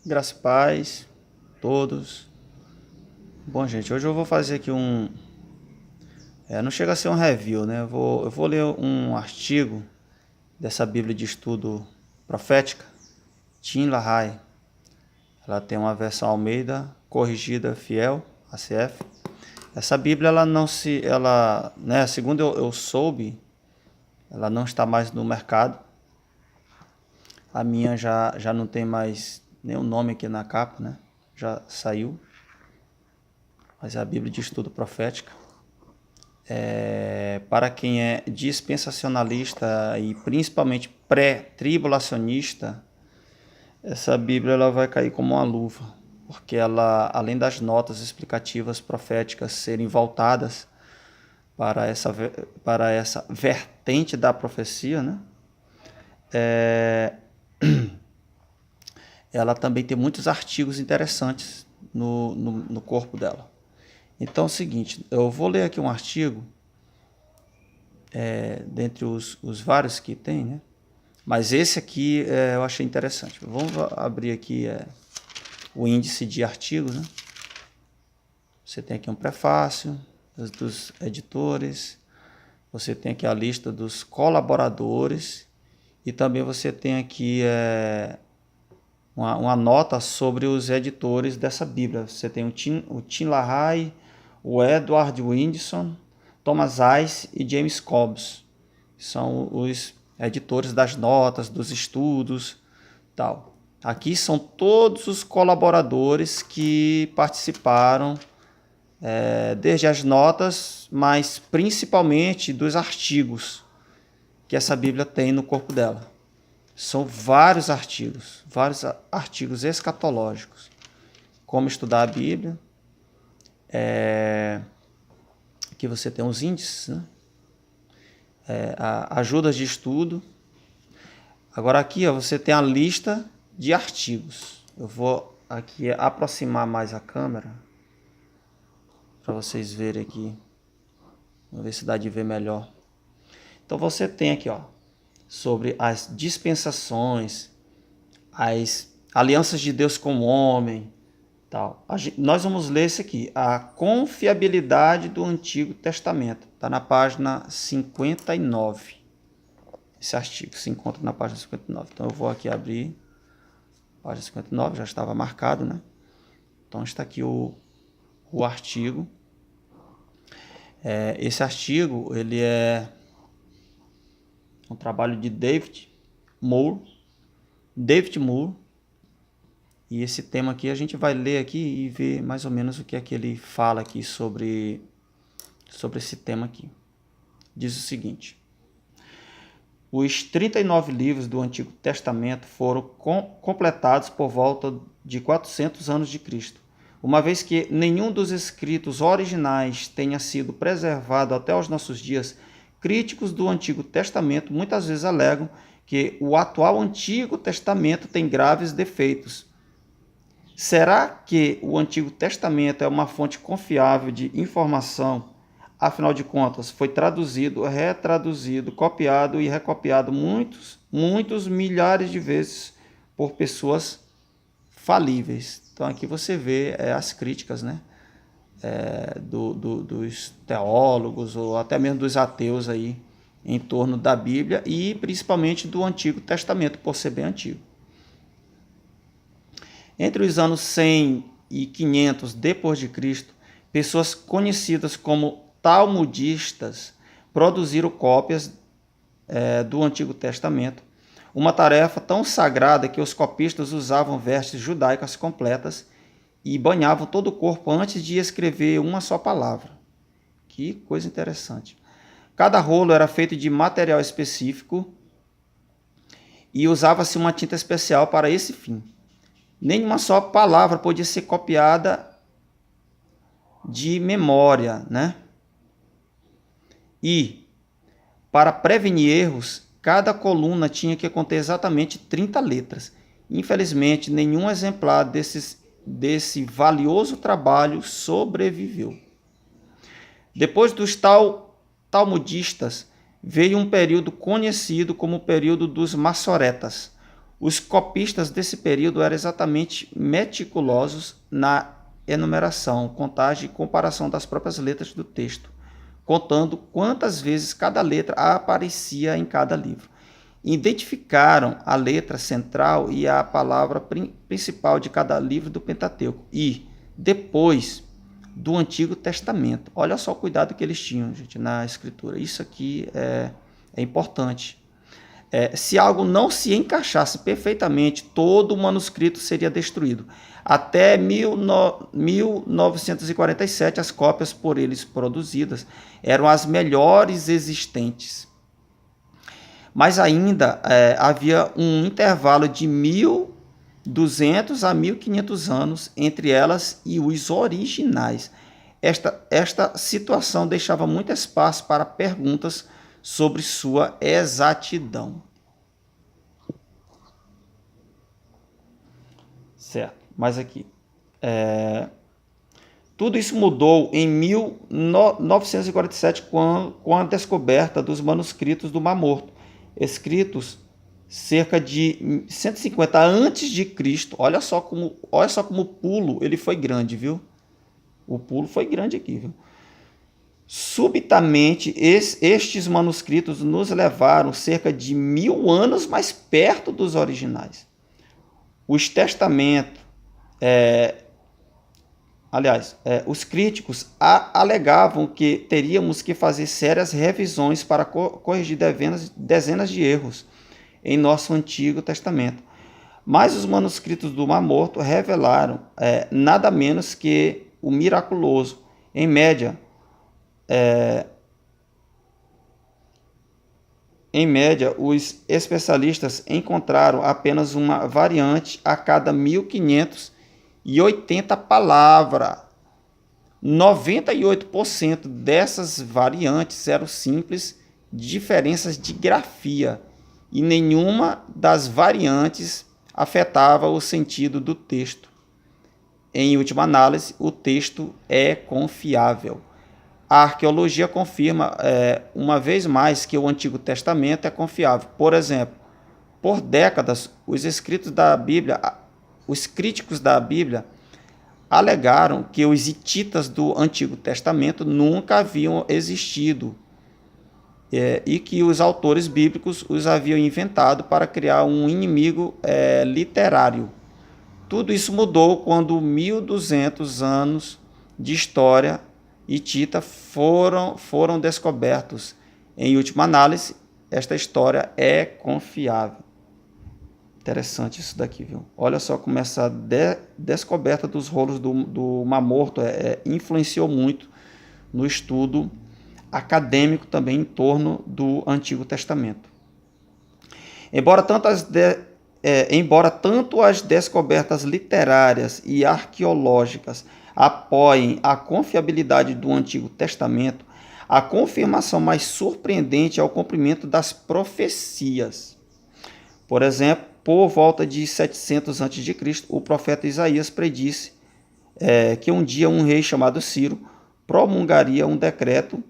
Graça e paz, todos. Bom, gente, hoje eu vou fazer aqui não chega a ser um review, né? Eu vou ler um artigo dessa Bíblia de Estudo Profética, Tim LaHaye. Ela tem uma versão Almeida, corrigida, fiel, ACF. Essa Bíblia, ela não se. Ela, né, segundo eu soube, ela não está mais no mercado. A minha já não tem mais nenhum nome aqui na capa, né? Já saiu. Mas é a Bíblia de Estudo Profética. Para quem é dispensacionalista e principalmente pré-tribulacionista, essa Bíblia ela vai cair como uma luva, porque ela, além das notas explicativas proféticas serem voltadas para essa vertente da profecia, né? Ela também tem muitos artigos interessantes no corpo dela. Então é o seguinte, eu vou ler aqui um artigo, dentre os vários que tem, né? Mas esse aqui eu achei interessante. Vamos abrir aqui o índice de artigos, né? Você tem aqui um prefácio dos editores, você tem aqui a lista dos colaboradores e também você tem aqui uma nota sobre os editores dessa Bíblia. Você tem o Tim LaHaye, o Edward Windson, Thomas Ice e James Cobbs. São os editores das notas, dos estudos, tal. Aqui são todos os colaboradores que participaram, desde as notas, mas principalmente dos artigos que essa Bíblia tem no corpo dela. São vários artigos escatológicos. Como estudar a Bíblia. Aqui você tem os índices, né? Ajudas de estudo. Agora aqui você tem a lista de artigos. Eu vou aqui aproximar mais a câmera para vocês verem aqui. Vamos ver se dá de ver melhor. Então você tem aqui, sobre as dispensações, as alianças de Deus com o homem, tal. Nós vamos ler esse aqui, a confiabilidade do Antigo Testamento. Está na página 59. Esse artigo se encontra na página 59. Então eu vou aqui abrir a página 59, já estava marcado, né? Então está aqui o artigo. Esse artigo, ele é um trabalho de David Moore. E esse tema aqui a gente vai ler aqui e ver mais ou menos o que é que ele fala aqui sobre esse tema aqui. Diz o seguinte: os 39 livros do Antigo Testamento foram completados por volta de 400 anos de Cristo. Uma vez que nenhum dos escritos originais tenha sido preservado até os nossos dias, críticos do Antigo Testamento muitas vezes alegam que o atual Antigo Testamento tem graves defeitos. Será que o Antigo Testamento é uma fonte confiável de informação? Afinal de contas, foi traduzido, retraduzido, copiado e recopiado muitos milhares de vezes por pessoas falíveis. Então aqui você vê as críticas, né? Dos teólogos ou até mesmo dos ateus aí em torno da Bíblia e principalmente do Antigo Testamento, por ser bem antigo. Entre os anos 100 e 500 depois de Cristo, pessoas conhecidas como talmudistas produziram cópias do Antigo Testamento, uma tarefa tão sagrada que os copistas usavam vestes judaicas completas e banhavam todo o corpo antes de escrever uma só palavra. Que coisa interessante. Cada rolo era feito de material específico e usava-se uma tinta especial para esse fim. Nenhuma só palavra podia ser copiada de memória, né? E, para prevenir erros, cada coluna tinha que conter exatamente 30 letras. Infelizmente, nenhum exemplar desse valioso trabalho sobreviveu. Depois dos talmudistas, veio um período conhecido como o período dos maçoretas, Os copistas desse período eram exatamente meticulosos na enumeração, contagem e comparação das próprias letras do texto, contando quantas vezes cada letra aparecia em cada livro. Identificaram a letra central e a palavra principal de cada livro do Pentateuco e, depois, do Antigo Testamento. Olha só o cuidado que eles tinham, gente, na escritura. Isso aqui é importante. Se algo não se encaixasse perfeitamente, todo o manuscrito seria destruído. Até 1947, as cópias por eles produzidas eram as melhores existentes. Mas ainda havia um intervalo de 1.200 a 1.500 anos entre elas e os originais. Esta situação deixava muito espaço para perguntas sobre sua exatidão. Certo, mas aqui. Tudo isso mudou em 1947 com a descoberta dos manuscritos do Mar Morto, escritos cerca de 150 antes de Cristo. Olha só como o pulo ele foi grande, viu? O pulo foi grande aqui, viu? Subitamente, estes manuscritos nos levaram cerca de 1000 anos mais perto dos originais. Os testamentos, os críticos alegavam que teríamos que fazer sérias revisões para corrigir dezenas de erros em nosso Antigo Testamento. Mas os manuscritos do Mar Morto revelaram nada menos que o miraculoso. Em média, os especialistas encontraram apenas uma variante a cada 1580 palavras. 98% dessas variantes eram simples diferenças de grafia e nenhuma das variantes afetava o sentido do texto. Em última análise, o texto é confiável. A arqueologia confirma uma vez mais que o Antigo Testamento é confiável. Por exemplo, por décadas, os críticos da Bíblia alegaram que os hititas do Antigo Testamento nunca haviam existido e que os autores bíblicos os haviam inventado para criar um inimigo literário. Tudo isso mudou quando 1.200 anos de história hitita foram descobertos. Em última análise, esta história é confiável. Interessante isso daqui, viu? Olha só como essa descoberta dos rolos do Mar Morto influenciou muito no estudo acadêmico também em torno do Antigo Testamento. Embora tanto as descobertas literárias e arqueológicas apoiem a confiabilidade do Antigo Testamento, a confirmação mais surpreendente é o cumprimento das profecias. Por exemplo, por volta de 700 a.C., o profeta Isaías predisse que um dia um rei chamado Ciro promulgaria um decreto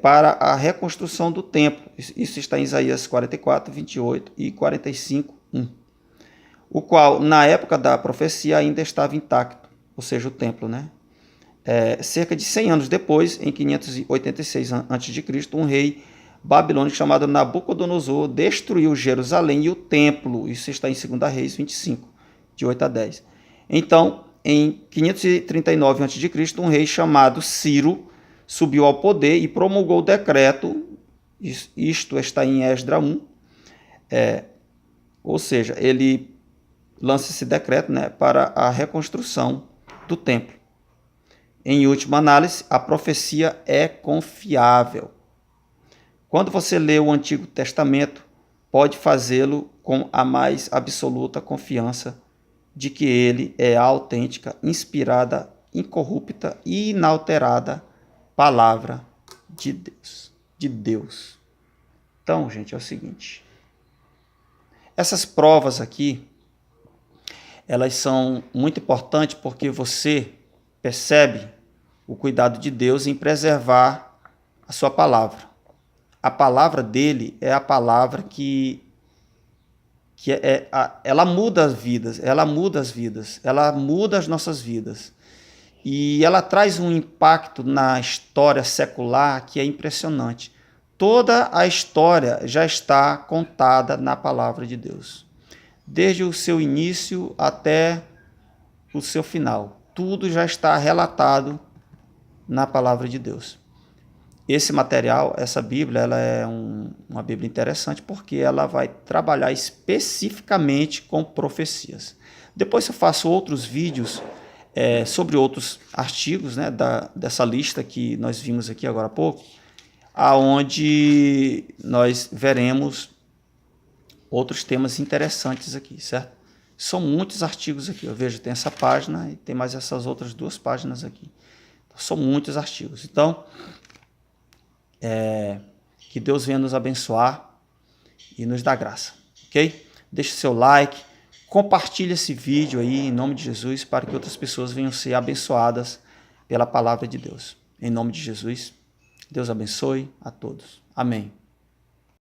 para a reconstrução do templo. Isso está em Isaías 44, 28 e 45, 1. O qual, na época da profecia, ainda estava intacto, ou seja, o templo, né? Cerca de 100 anos depois, em 586 a.C., um rei babilônico chamado Nabucodonosor destruiu Jerusalém e o templo. Isso está em 2 Reis 25, de 8 a 10. Então, em 539 a.C., um rei chamado Ciro subiu ao poder e promulgou o decreto, isto está em Esdra 1, ou seja, ele lança esse decreto, né, para a reconstrução do templo. Em última análise, a profecia é confiável. Quando você lê o Antigo Testamento, pode fazê-lo com a mais absoluta confiança de que ele é a autêntica, inspirada, incorrupta e inalterada palavra de Deus. Então, gente, é o seguinte. Essas provas aqui, elas são muito importantes porque você percebe o cuidado de Deus em preservar a sua palavra. A palavra dele é a palavra que que ela muda as vidas, ela muda as nossas vidas. E ela traz um impacto na história secular que é impressionante. Toda a história já está contada na palavra de Deus. Desde o seu início até o seu final. Tudo já está relatado na palavra de Deus. Esse material, essa Bíblia, ela é uma Bíblia interessante porque ela vai trabalhar especificamente com profecias. Depois eu faço outros vídeos sobre outros artigos, né, dessa lista que nós vimos aqui agora há pouco, aonde nós veremos outros temas interessantes aqui, certo? São muitos artigos aqui. Eu vejo, tem essa página e tem mais essas outras 2 páginas aqui. São muitos artigos. Então, que Deus venha nos abençoar e nos dar graça, ok? Deixe seu like, compartilhe esse vídeo aí em nome de Jesus para que outras pessoas venham ser abençoadas pela palavra de Deus. Em nome de Jesus, Deus abençoe a todos. Amém.